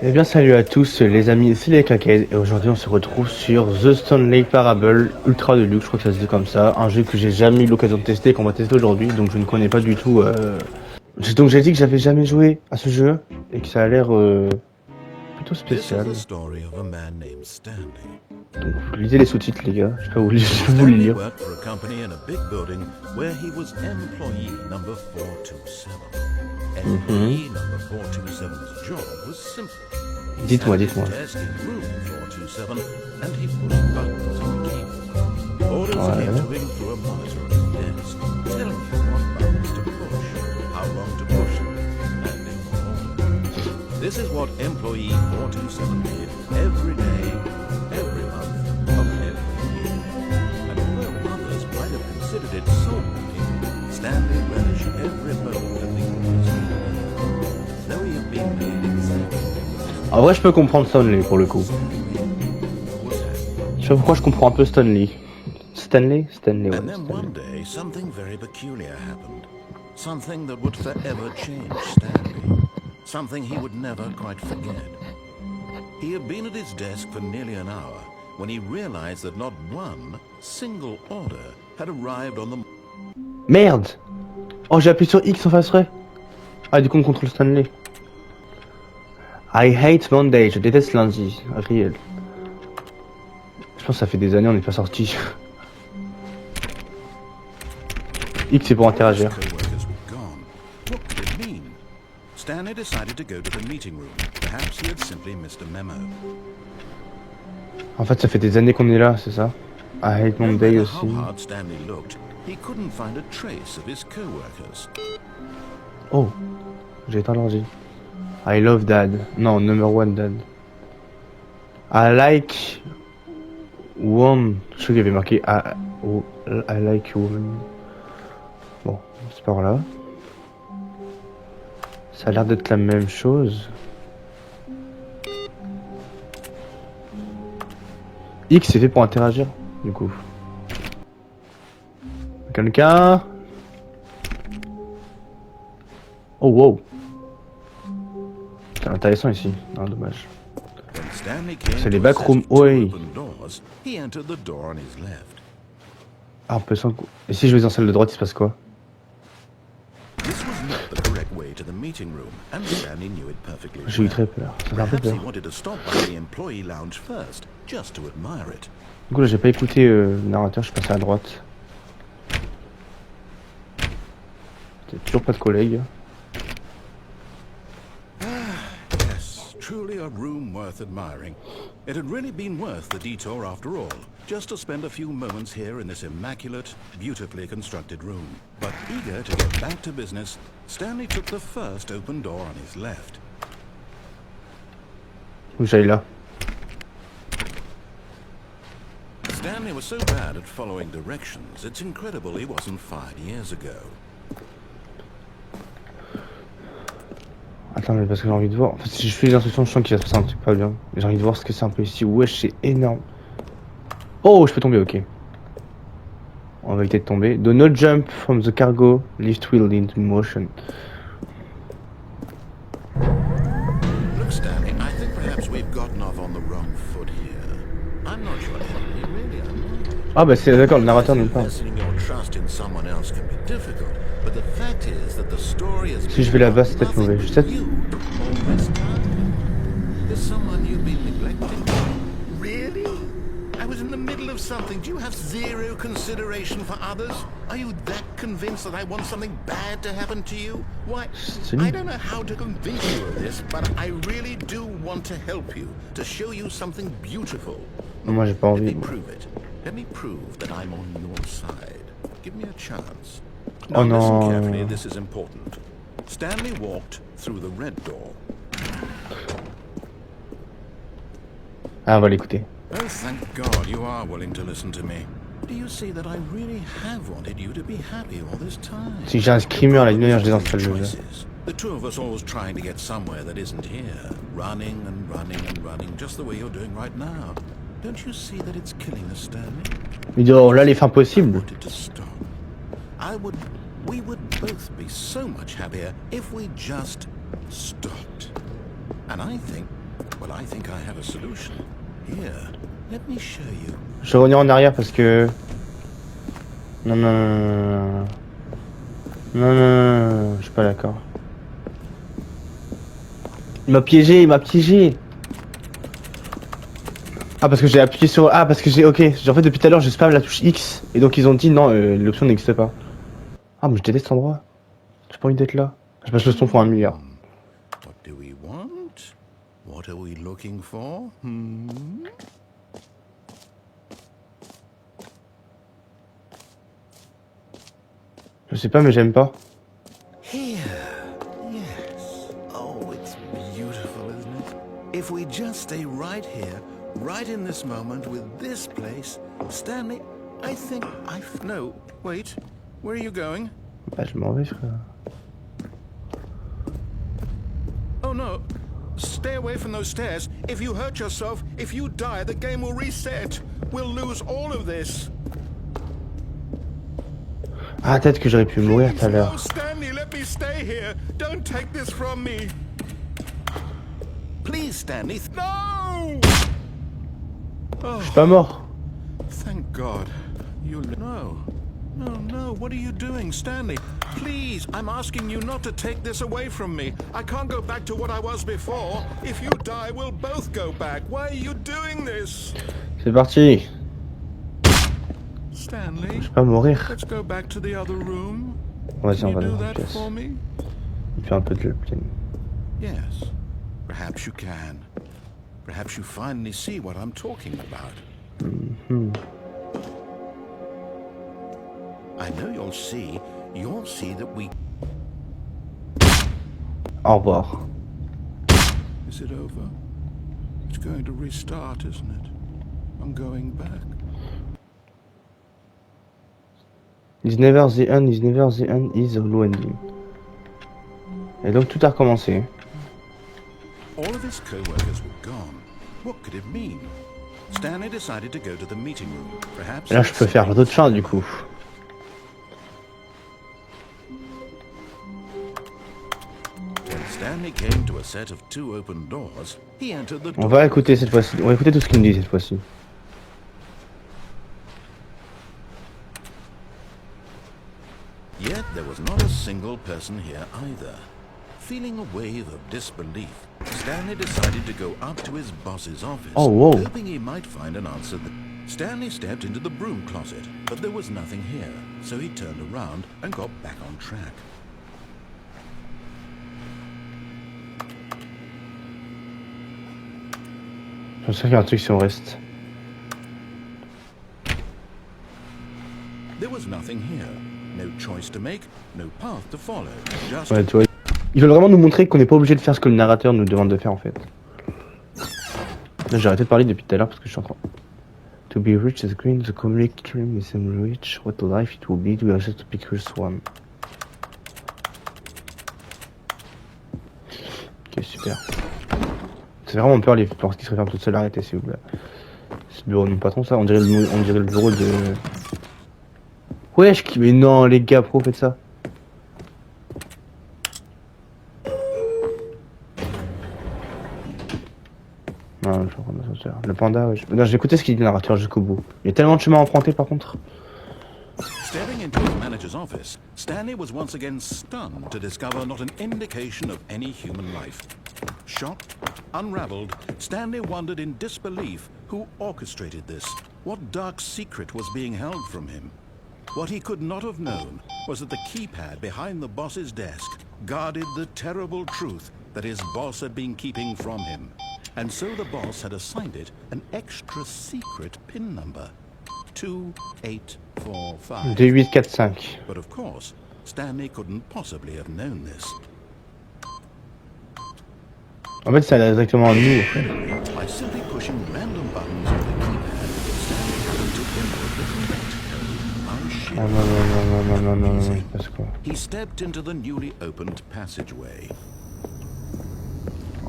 Eh bien salut à tous les amis, c'est les Claquettes et aujourd'hui on se retrouve sur The Stanley Parable Ultra Deluxe, je crois que ça se dit comme ça, un jeu que j'ai jamais eu l'occasion de tester, qu'on va tester aujourd'hui, donc je ne connais pas du tout. Donc j'ai dit que j'avais jamais joué à ce jeu et que ça a l'air plutôt spécial. Donc vous lisez les sous-titres les gars, je vais vous les lire. Dites-moi. This is what employee 427 did every day, every month, of every year. And although others might have considered it soul-breaking, Stanley relished every moment of the opportunity. Though he had been paid exactly. En vrai, je peux comprendre Stanley pour le coup. Je sais pas pourquoi je comprends un peu Stanley. Stanley, ouais. And then one day, something very peculiar happened. Something that would forever change Stanley. Something he would never quite forget. He had been at his desk for nearly an hour when he realized that not one single order had arrived on the... Merde! Oh, j'ai appuyé sur X sans faire exprès. Ah, du coup, on contrôle Stanley. I hate Monday, je déteste lundi. Réel. Je pense que ça fait des années, on n'est pas sorti. X c'est pour interagir. Stanley decided to go to the meeting room. Perhaps he had simply missed a memo. En fait, ça fait des années qu'on est là, c'est ça. I hate Monday aussi. How hard Stanley looked, he couldn't find a trace of his co-workers. Oh, j'ai éteint l'ordi. I love dad. Non, number one dad. I like woman. Je sais qu'il y avait marqué I like woman. Bon, c'est par là. Ça a l'air d'être la même chose. X c'est fait pour interagir, du coup. Quelqu'un? Oh wow. C'est intéressant ici. Non, dommage. C'est les backrooms. Oui. Ah, on peut sans... Et si je vais dans celle de droite, il se passe quoi? J'ai eu très peur. Ça fait un peu peur. Du coup là j'ai pas écouté le narrateur, je suis passé à droite. T'as toujours pas de collègues. Yes, truly a room worth admiring. It had really been worth the detour after all, just to spend a few moments here in this immaculate, beautifully constructed room. But eager to get back to business, Stanley took the first open door on his left. Où j'aille là? Stanley was so bad at following directions, it's incredible he wasn't fired years ago. Attends, mais parce que j'ai envie de voir. En fait, si je fais les instructions, je sens qu'il va se passer un truc pas bien. J'ai envie de voir ce que c'est un peu ici. Wesh, c'est énorme. Oh, je peux tomber, ok. On va éviter de tomber. Do not jump from the cargo lift wheel into motion. Look, Stanley, I think perhaps we've gotten off on the wrong foot here. I'm not sure he really am. Ah bah c'est d'accord, le narrateur nous parle. Si je vais là-bas, c'est peut-être mauvais. Je sais. Really? I was in the middle of something. Do you have zero consideration for others? Are you that convinced that I want something bad to happen to you? Why, I don't know how to convince you of this, but I really do want to help you, to show you something beautiful. Moi j'ai pas envie. Let me prove it. Let me prove that I'm on your side. Give me a chance. Oh now, listen no. carefully, this is important. Stanley walked through the red door. Ah, on va l'écouter. Oh, thank God you are willing to listen to me. Do you see that I really have wanted you to be happy all this time? Si j'ai un screamer à la lumière, je désinstalle le jeu. The two of us always trying to get somewhere that isn't here. Running and running and running, just the way you're doing right now. Don't you see that it's killing us, Stanley? Il dit, oh là, les fins possibles. We would both be so much happier if we just stopped. And I think Well, I think I have a solution. Here, let me show you. Je vais revenir en arrière parce que... Non, non, non, non, non, non, non, non, non, je suis pas d'accord. Il m'a piégé, il m'a piégé. Ah, parce que j'ai appuyé sur... Ah, parce que j'ai... Ok, en fait depuis tout à l'heure je spam la touche X. Et donc ils ont dit non, l'option n'existe pas. Ah, mais je déteste cet endroit. J'ai pas envie d'être là. Je passe le son pour 1 milliard. What do we want? What are we looking for? Hmm? Je sais pas, mais j'aime pas. Here. Yes. Oh, it's beautiful, isn't it? If we just stay right here, right in this moment with this place, Stanley, I think No, wait. Where are you going? Bah, je m'en vais, frère. Oh no. Stay away from those stairs. If you hurt yourself, if you die, the game will reset. We'll lose all of this. Ah, peut-être que j'aurais pu mourir tout à l'heure. No, Stanley, let me stay here. Don't take this from me. Please, Stanley. No! Je suis pas mort. Thank God. No. No, no. What are you doing, Stanley? Please, I'm asking you not to take this away from me. I can't go back to what I was before. If you die, we'll both go back. Why are you doing this? C'est parti. Stanley, Je vais pas mourir. let's go back to the other room. Vas-y, Can on you va do dans la that pièce. for me? Il fait un peu de pleine. Yes. Perhaps you can. Perhaps you finally see what I'm talking about. I know you'll see. You'll see that we... Au revoir. Is it over? It's going to restart, isn't it? I'm going back. Is never the end, is never the end, is the low ending. Et donc tout a recommencé. All of his co-workers were gone. What could it mean? Stanley decided to go to the meeting room. Perhaps... Et là je peux faire d'autres fins du coup. When Stanley came to a set of 2 open doors, he entered the On door. va écouter cette fois-ci. On va écouter tout ce qu'il me dit cette fois-ci. Yet there was not a single person here either. Feeling a wave of disbelief, Stanley decided to go up to his boss's office, Oh, whoa. hoping he might find an answer. Stanley stepped into the broom closet, but there was nothing here, so he turned around and got back on track. Je pense qu'il y a un truc si on reste. There was nothing here. No choice to make, no path to follow. Just Ouais, tu vois. Ils veulent vraiment nous montrer qu'on n'est pas obligé de faire ce que le narrateur nous demande de faire en fait. Là j'ai arrêté de parler depuis tout à l'heure parce que je suis en train... To be rich as green, the community dream is rich. What a life it will be to be just a pictures one. Ok, super. C'est vraiment peur les plans qui se referment toutes seules, arrêtez s'il vous plaît. C'est le bureau de mon patron ça, on dirait le bureau de... Wesh, mais non les gars, pourquoi vous faites ça? Non, je reprends l'ascenseur. Le panda, ouais. Non, j'ai écouté ce qu'il dit le narrateur jusqu'au bout. Il y a tellement de chemin à emprunter par contre. Stepping into his manager's office, Stanley was once again stunned to discover not an indication of any human life. Shocked, unraveled, Stanley wondered in disbelief who orchestrated this, what dark secret was being held from him. What he could not have known was that the keypad behind the boss's desk guarded the terrible truth that his boss had been keeping from him. And so the boss had assigned it an extra secret PIN number. 2845. 2845. But of course, Stanley couldn't possibly have known this. En fait, ça allait exactement à nous. By simply pushing random buttons on the keypad, Stanley happened to input the correct code. Oh non, non, non, non, non, non, non, non, il se passe quoi? He stepped into the newly opened passageway.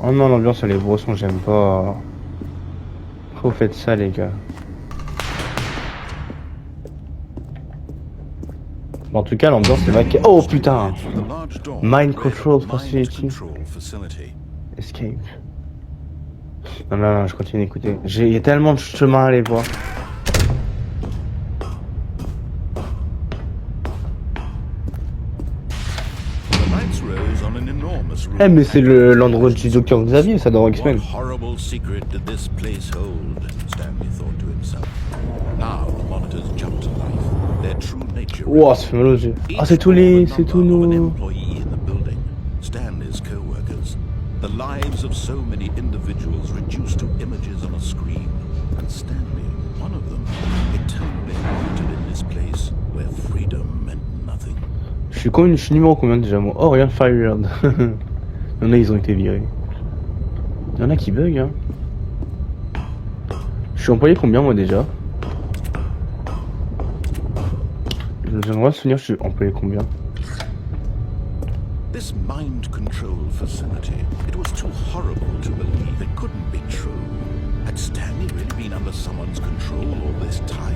Oh non, l'ambiance, les brossons, j'aime pas. Pourquoi vous faites ça, les gars? Bon, en tout cas, l'ambiance, c'est vrai que... Oh putain! Mind control facility. Escape. Non, non, non, je continue d'écouter. Il y a tellement de chemin à aller voir. The lights rose on an enormous room. Eh, mais c'est l'endroit du docteur Xavier, ça dans X-Men. What horrible secret did this place hold? Stanley thought to himself. Now the monitors jumped to life. Their true nature. Ouah, ça fait mal aux yeux. Ah, c'est tous An nos... employee in the building, Stanley's co-workers, the lives of so many individuals reduced to images on a screen, and Stanley, one of them, eternally haunted in this place where freedom meant nothing. Je suis numéro combien déjà moi? Oh, rien de Fireland. Il y en a, ils ont été virés. Il y en a qui bug, hein. Je suis employé combien moi déjà? J'aimerais se souvenir, je suis employé combien? This mind control facility, it was too horrible to believe. It couldn't be true. Had Stanley really been under someone's control all this time?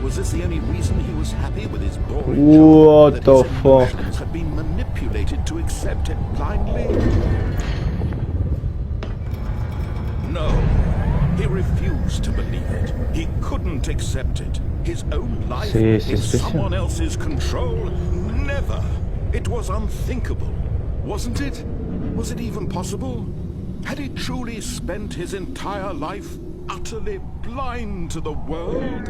Was this the only reason he was happy with his boring job? What That the his fuck? emotions had been manipulated to accept it blindly? No. He refused to believe it. He couldn't accept it. His own life C'est in spécial. someone else's control? Never. It was unthinkable. Wasn't it? Was it even possible? Had he truly spent his entire life utterly blind to the world?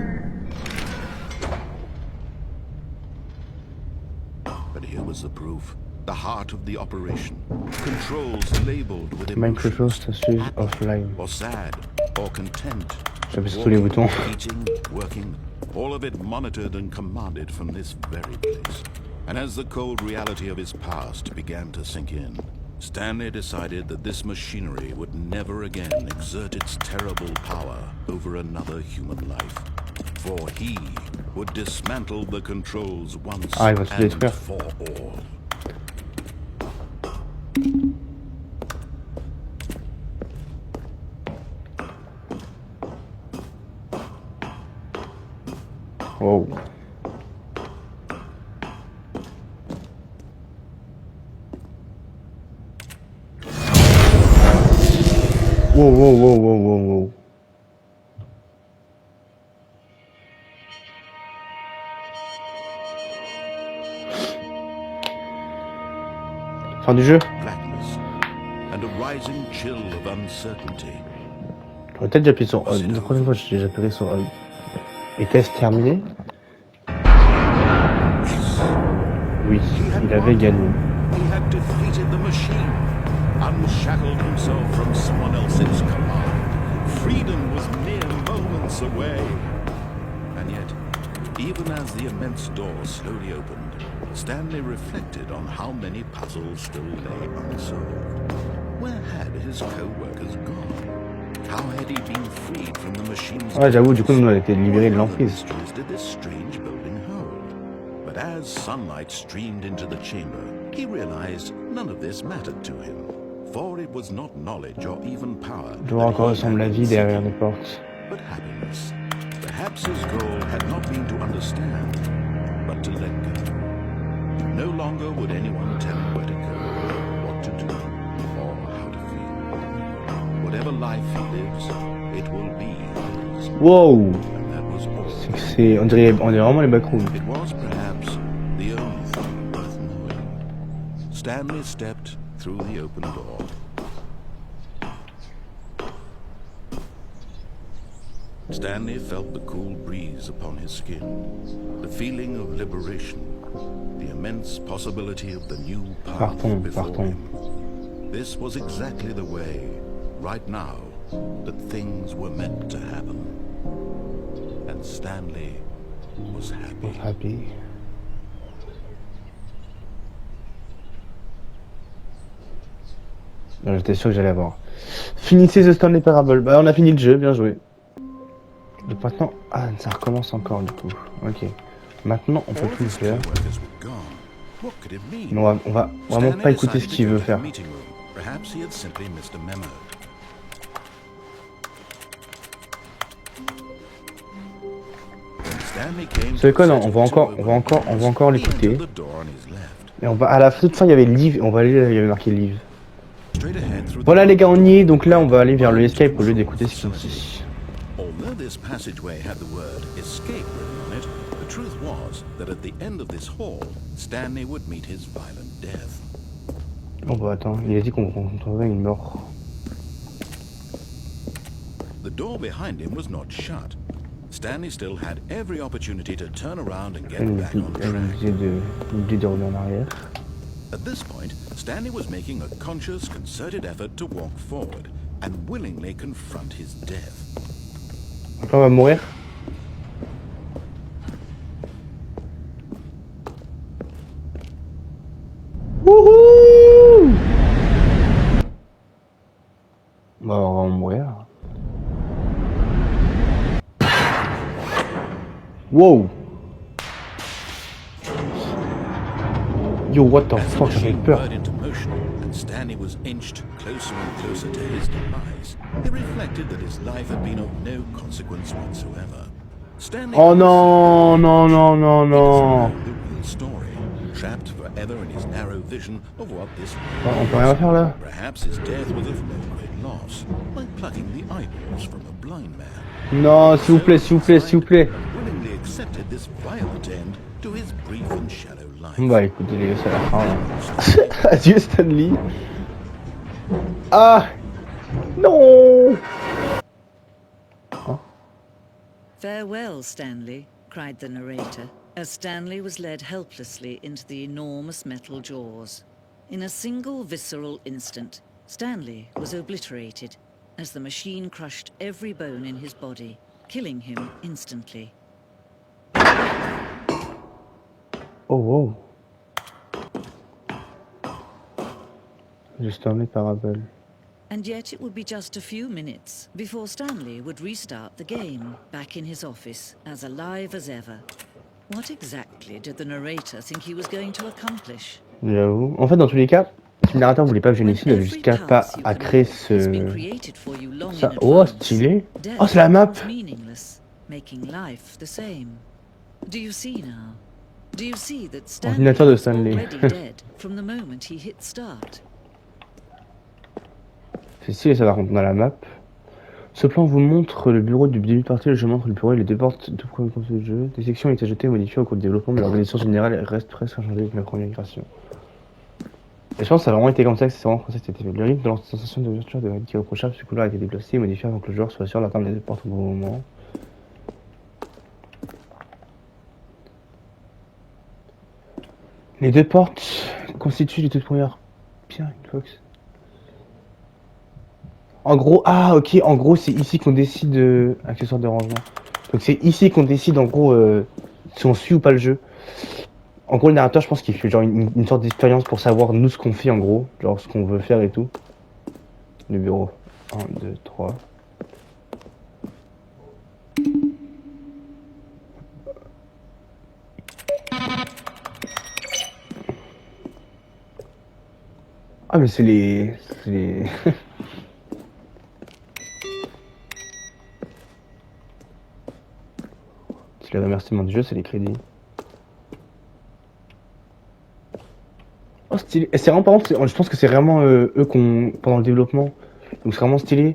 But here was the proof. The heart of the operation. Controls labeled with Microsoft emotions. Status Happy offline. or sad or content. J'appuie sur tous les boutons. Eating, working, all of it monitored and commanded from this very place. And as the cold reality of his past began to sink in, Stanley decided that this machinery would never again exert its terrible power over another human life. For he would dismantle the controls once Ah, il va se and détruire. for all. Wow. Wow, wow, wow, wow, wow, wow. Fin du jeu. Blackness and a rising chill of uncertainty. J'aurais peut-être déjà appuyé sur on. La prochaine fois, j'ai déjà appuyé sur on. Et test terminé. Oui, il avait gagné. He had defeated the machine, unshackled himself from someone else's command. Freedom was mere moments away. And yet, even as the immense door slowly opened, Stanley reflected on how many puzzles still lay unsolved. Where had his co-workers gone? How had he been freed from the machine's... Ouais, j'avoue, du coup, nous, on a été libérés de l'emprise. mysteries did this strange building hold? But as sunlight streamed into the chamber, he realized none of this mattered to him, for it was not knowledge or even power. Je vois encore ressemble la vie derrière les portes. But happiness. Perhaps his goal had not been to understand, but to let go. No longer would anyone tell him where to go, what to do, or how to feel. Whatever life he lives, it will be his. Wow! And that was all. On dirait vraiment les backrooms. It was perhaps the only thing worth knowing. Stanley stepped through the open door. Stanley felt the cool breeze upon his skin, the feeling of liberation, the immense possibility of the new path before him. This was exactly the way, right now, that things were meant to happen. And Stanley was happy. Happy. J'étais sûr que j'allais avoir. Finissez The Stanley Parable. Bah, on a fini le jeu, bien joué. Donc maintenant, ah, ça recommence encore du coup. Ok. Maintenant, on peut tout faire. Mais on va vraiment pas écouter ce qu'il veut faire. Vous savez quoi, non, on va encore l'écouter. Et on va, à la toute fin, il y avait le livre, on va aller, il y avait marqué livre. straight ahead through the Voilà les gars, on y est. Donc là, on va aller vers le escape au lieu d'écouter ce qu'ils ont dit. Although this passageway had the word escape written on it, the truth was that at the end of this hall, Stanley would meet his violent death. Oh bah attends, il a dit qu'on trouverait une mort. The door behind him was not shut. Stanley still had every opportunity to turn around and get back on track. Une idée de revenir en arrière. At this point, Stanley was making a conscious, concerted effort to walk forward and willingly confront his death. Donc là, on va mourir. Wouhou! Bah, on va mourir. Wow! Yo, what the As the fuck, ça fait machine peur. whirred into motion and Stanley was inched closer and closer to his demise, he reflected that his life had been of no consequence whatsoever. Stanley Oh non, non, non, non, non. the real story, trapped forever in his narrow vision of what this On peut rien faire là. perhaps his death was of no great loss, like plucking the eyeballs from a blind man. Non, s'il vous plaît, s'il vous plaît, s'il vous plaît. Willingly accepted this violent end to his brief and shallow life. Bah écoutez les gars, c'est la fin là. Adieu Stanley. Ah non. Farewell, Stanley, cried the narrator, as Stanley was led helplessly into the enormous metal jaws. In a single visceral instant, Stanley was obliterated, as the machine crushed every bone in his body, killing him instantly. Oh wow. Juste Stanley Parable. And yet it would be just a few minutes before Stanley would restart the game, back in his office, as alive as ever. What exactly did the narrator think he was going to accomplish? J'avoue. En fait, dans tous les cas, si le narrateur voulait pas que je l'initie, il avait juste qu'à pas à créer ce. Ça. Oh, stylé. Oh, c'est la map. Ordinateur de Stanley. C'est stylé ça par contre dans la map. Ce plan vous montre le bureau du début de partie, je montre le bureau et les deux portes de premier concept du jeu. Des sections ont été jetées et modifiées au cours du développement, mais l'organisation générale reste presque inchangée avec la première migration. Et je pense que ça a vraiment été comme ça que c'est vraiment comme ça que c'était fait. Le rythme de la sensation d'ouverture devrait être irréprochable, ce couloir a été déplacé et modifié avant que le joueur soit sûr d'atteindre les deux portes au bon moment. Les deux portes constituent les toutes premières pierres Xbox. En gros, ah ok, en gros c'est ici qu'on décide accessoire de rangement. Donc c'est ici qu'on décide en gros si on suit ou pas le jeu. En gros le narrateur je pense qu'il fait genre une sorte d'expérience pour savoir nous ce qu'on fait en gros, genre ce qu'on veut faire et tout. Le bureau 1, 2, 3. Ah mais c'est les... Les remerciements du jeu, c'est les crédits. Oh stylé. Et c'est vraiment par contre, je pense que c'est vraiment eux qu'on pendant le développement. Donc c'est vraiment stylé.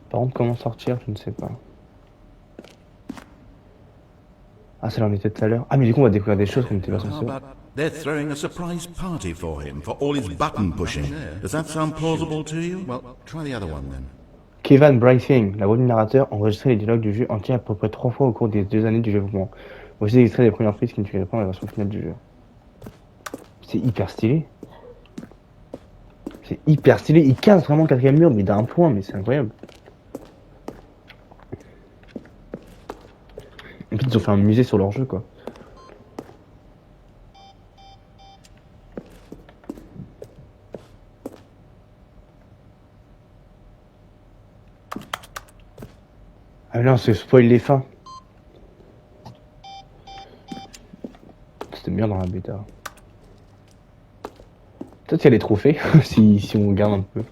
Par contre comment sortir, je ne sais pas. Ah ça là on était tout à l'heure. Ah mais du coup on va découvrir des choses qu'on n'était pas censé. They're throwing a surprise party for him for all his button pushing. Does that sound plausible to you? Well, try the other one then. Kevin Briefing, la voix du narrateur, enregistrait les dialogues du jeu entier à peu près 3 fois au cours des 2 années du développement. Voici des extraits des premières prises qui ne figuraient pas dans la version finale du jeu. C'est hyper stylé. C'est hyper stylé. Il casse vraiment le quatrième mur, mais d'un point, mais c'est incroyable. Et puis ils ont fait un musée sur leur jeu, quoi. Ah mais là on se spoil les fins. C'était bien dans la bêta. Peut-être qu'il y a des trophées, si on regarde un peu.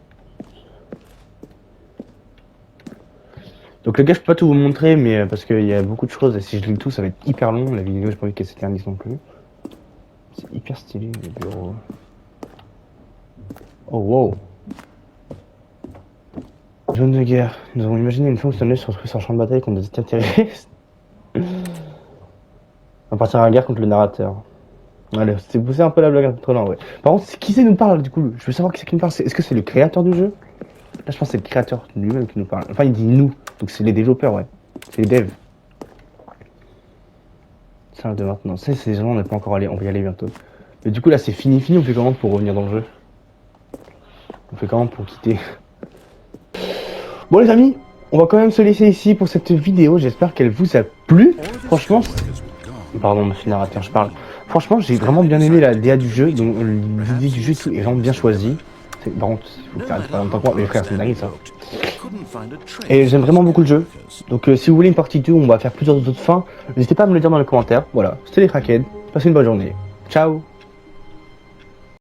Donc les gars je peux pas tout vous montrer mais parce qu'il y a beaucoup de choses et si je lis tout ça va être hyper long. La vidéo j'ai pas envie qu'elle s'éternise non plus. C'est hyper stylé le bureau. Oh wow. Zone de guerre. Nous avons imaginé une fois où Stanley se retrouvait sur un champ de bataille contre des extraterrestres. On va partir à la guerre contre le narrateur. Allez, c'est poussé un peu la blague un peu trop loin, ouais. Par contre, qui c'est qui nous parle du coup? Je veux savoir qui c'est qui nous parle. Est-ce que c'est le créateur du jeu? Là, je pense que c'est le créateur lui-même qui nous parle. Enfin, il dit nous, donc c'est les développeurs, ouais. C'est les devs. Salle de maintenance. Ça, c'est les gens, on n'est pas encore allé, on va y aller bientôt. Mais du coup, là, c'est fini. On fait comment pour revenir dans le jeu? On fait comment pour quitter? Bon, les amis, on va quand même se laisser ici pour cette vidéo. J'espère qu'elle vous a plu. Franchement, pardon, monsieur le narrateur, je parle. Franchement, j'ai vraiment bien aimé la DA du jeu. Donc, l'idée du jeu tout est vraiment bien choisi. Par contre, il faut que ça reste pas longtemps que moi. Mais frère, c'est une dingue ça. Et j'aime vraiment beaucoup le jeu. Donc, si vous voulez une partie 2 où on va faire plusieurs autres fins, n'hésitez pas à me le dire dans les commentaires. Voilà, c'était les Crackheads. Passez une bonne journée. Ciao.